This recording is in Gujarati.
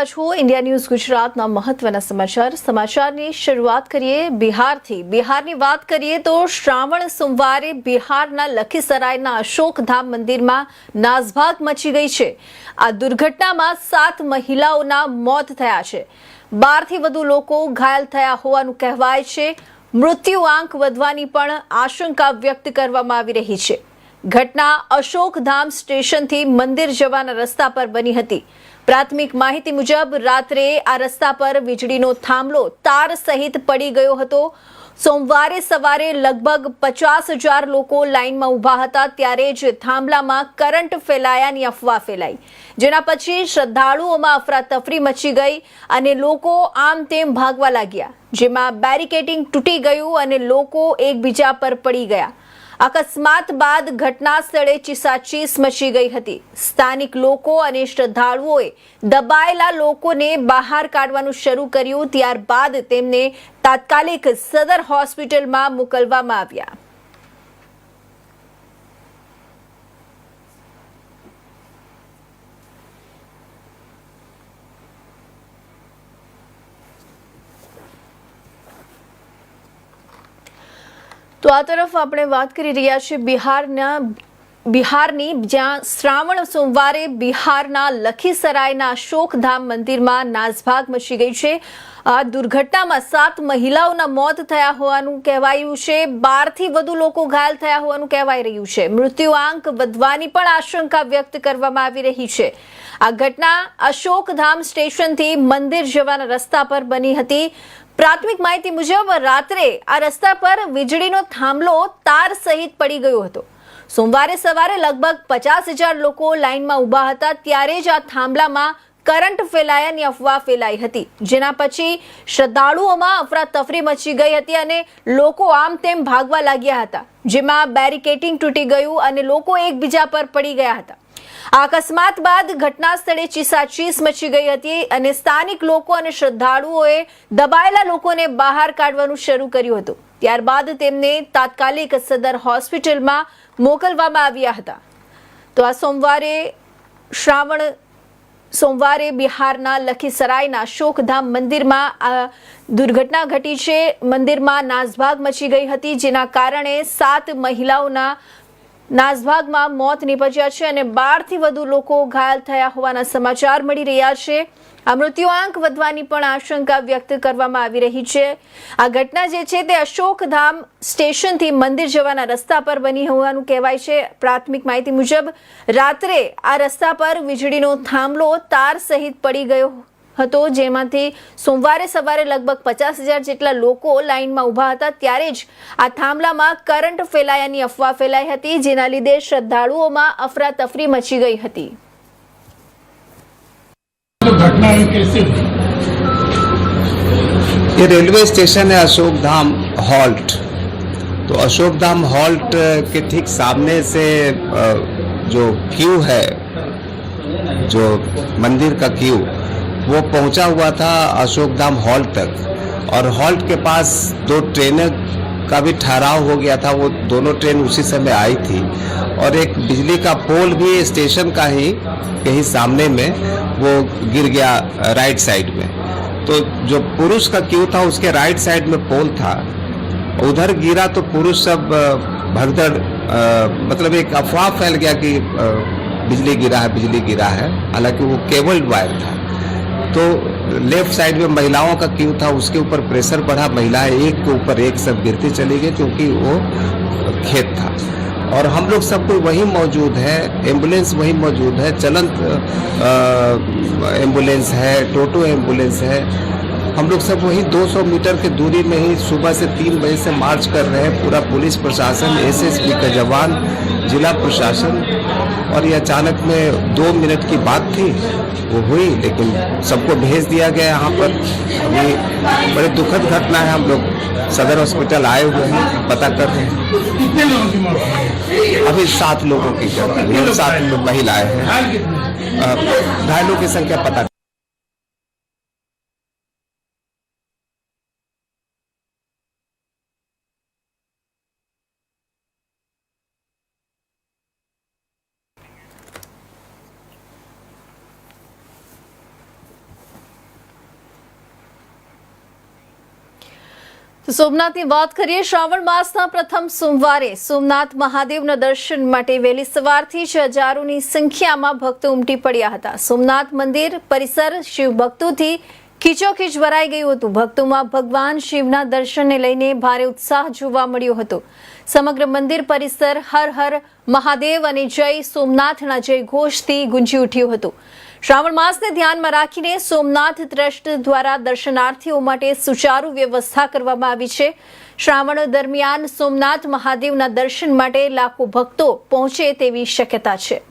રહ્યા છો ઇન્ડિયા ન્યૂઝ ગુજરાતના મહત્વના સમાચારની શરૂઆત કરીએ બિહારથી। બિહારની વાત કરીએ તો શ્રાવણ સોમવારે બિહારના લખીસરાયના અશોકધામ મંદિરમાં નાસભાગ મચી ગઈ છે। આ દુર્ઘટનામાં 7 મહિલાઓના મોત થયા છે। 12 થી વધુ લોકો ઘાયલ થયા હોવાનું કહેવાય છે। મૃત્યુઆંક વધવાની પણ આશંકા વ્યક્ત કરવામાં આવી રહી છે। ઘટના અશોકધામ સ્ટેશનથી મંદિર જવાના રસ્તા પર બની હતી। પ્રાથમિક માહિતી મુજબ રાત્રે આ રસ્તા પર વીજળીનો થાંભલો તાર સહિત પડી ગયો હતો। સોમવારે સવારે લગભગ 50,000 લોકો લાઇનમાં ઊભા હતા ત્યારે જ થાંભલામાં કરંટ ફેલાયાની અફવા ફેલાઈ, જેના પછી શ્રદ્ધાળુઓમાં અફરાતફરી મચી ગઈ અને લોકો આમ તેમ ભાગવા લાગ્યા, જેમાં બેરિકેડિંગ તૂટી ગયું અને લોકો એકબીજા પર પડી ગયા। અકસ્માત બાદ ઘટના સ્થળે ચીસાચીસ મચી ગઈ હતી। સ્થાનિક લોકો અને શ્રદ્ધાળુઓએ દબાયેલા લોકોને બહાર કાઢવાનું શરૂ કર્યું। ત્યારબાદ તેમને તાત્કાલિક સદર હોસ્પિટલમાં મોકલવામાં આવ્યા। તો આ તરફ આપણે વાત કરી રહ્યા છીએ બિહારની, જ્યાં શ્રાવણ સોમવારે બિહારના લખીસરાયના અશોકધામ મંદિરમાં નાસભાગ મચી ગઈ છે। આ દુર્ઘટનામાં 7 મહિલાઓના મોત થયા હોવાનું કહેવાયું છે। 12 થી વધુ લોકો ઘાયલ થયા હોવાનું કહેવાઈ રહ્યું છે। મૃત્યુઆંક વધવાની પણ આશંકા વ્યક્ત કરવામાં આવી રહી છે। આ ઘટના અશોકધામ સ્ટેશનથી મંદિર જવાના રસ્તા પર બની હતી। પ્રાથમિક માહિતી મુજબ રાત્રે આ રસ્તા પર વીજળીનો થાંભલો તાર સહિત પડી ગયો હતો। સોમવારે સવારે લગભગ 50,000 લોકો લાઇનમાં ઊભા હતા ત્યારે જ આ થાંભલામાં કરંટ ફેલાયાની અફવા ફેલાઈ હતી, જેના પછી શ્રદ્ધાળુઓમાં અફરાતફરી મચી ગઈ હતી અને લોકો આમ તેમ ભાગવા લાગ્યા હતા, જેમાં બેરિકેડિંગ તૂટી ગયું અને લોકો એકબીજા પર પડી ગયા હતા। આ અકસ્માત બાદ ઘટના સ્થળે ચીસાચીસ મચી ગઈ હતી અને સ્થાનિક લોકો અને શ્રદ્ધાળુઓએ દબાયેલા લોકોને બહાર કાઢવાનું શરૂ કર્યું હતું। ત્યારબાદ તેમને તાત્કાલિક સદર હોસ્પિટલમાં મોકલવામાં આવ્યા હતા। તો આ સોમવારે બિહારના લખીસરાયના અશોકધામ મંદિરમાં આ દુર્ઘટના ઘટી છે। મંદિરમાં નાસભાગ મચી ગઈ હતી, જેના કારણે 7 મહિલાઓના નાસભાગમાં મોત નીપજ્યા છે અને 12 થી વધુ લોકો ઘાયલ થયા હોવાના સમાચાર મળી રહ્યા છે। આ મૃત્યુઆંક વધવાની પણ આશંકા વ્યક્ત કરવામાં આવી રહી છે। આ ઘટના જે છે તે અશોકધામ સ્ટેશનથી મંદિર જવાના રસ્તા પર બની હોવાનું કહેવાય છે। પ્રાથમિક માહિતી મુજબ રાત્રે આ રસ્તા પર વીજળીનો થાંભલો તાર સહિત પડી ગયો હતો, જેમાંથી સોમવારે સવારે લગભગ 50,000 જેટલા લોકો લાઇનમાં ઊભા હતા ત્યારે જ આ થાંભલામાં કરંટ ફેલાયાની અફવા ફેલાઈ હતી, જેના લીધે શ્રદ્ધાળુઓમાં અફરાતફરી મચી ગઈ હતી। ये रेलवे स्टेशन है अशोकधाम हॉल्ट। तो अशोकधाम हॉल्ट के ठीक सामने से जो क्यू है, जो मंदिर का क्यू, वो पहुंचा हुआ था अशोकधाम हॉल्ट तक और हॉल्ट के पास 2 ट्रेनें का भी ठहराव हो गया था। वो दोनों ट्रेन उसी समय आई थी और एक बिजली का पोल भी स्टेशन का ही कहीं सामने में वो गिर गया राइट साइड में। तो जो पुरुष का क्यू था उसके राइट साइड में पोल था, उधर गिरा तो पुरुष सब भगदड़, मतलब एक अफवाह फैल गया कि बिजली गिरा है। हालांकि वो केबल वायर था। तो लेफ्ट साइड में महिलाओं का क्यू था, उसके ऊपर प्रेशर बढ़ा, महिलाएं एक के ऊपर एक सब गिरती चली गई क्योंकि वो खेत था और हम लोग सब कोई वहीं मौजूद है। एम्बुलेंस वहीं मौजूद है, चलंत एम्बुलेंस है, टोटो एम्बुलेंस है। हम लोग सब वहीं 200 मीटर की दूरी में ही सुबह से 3 बजे से मार्च कर रहे हैं। पूरा पुलिस प्रशासन, एसएसबी का जवान, जिला प्रशासन। और ये अचानक में 2 मिनट की बात थी, वो हुई, लेकिन सबको भेज दिया गया यहाँ पर। अभी बड़े दुखद घटना है। हम लोग सदर हॉस्पिटल आए हुए हैं, पता कर रहे हैं। कितने लोगों की मौत हुई? अभी 7 लोगों की, 7 महिलाएं हैं। घायलों की संख्या पता તો સોમનાથની વાત કરીએ. શ્રાવણ માસના પ્રથમ સોમવારે સોમનાથ મહાદેવના દર્શન માટે વહેલી સવારથી જ હજારોની સંખ્યામાં ભક્તો ઉમટી પડ્યા હતા. સોમનાથ મંદિર પરિસર શિવ ભક્તોથી ખીચોખીચ ભરાઈ ગયું હતું. ભક્તોમાં ભગવાન શિવના દર્શનને લઈને ભારે ઉત્સાહ જોવા મળ્યો હતો. સમગ્ર મંદિર પરિસર હર હર મહાદેવ અને જય સોમનાથના જય ઘોષથી ગુંજી ઉઠ્યું હતું. શ્રાવણ માસને ધ્યાનમાં રાખીને સોમનાથ ટ્રસ્ટ દ્વારા દર્શનાર્થીઓ માટે સુચારુ વ્યવસ્થા કરવામાં આવી છે. શ્રાવણ દરમિયાન સોમનાથ મહાદેવના દર્શન માટે લાખો ભક્તો પહોંચે તેવી શક્યતા છે.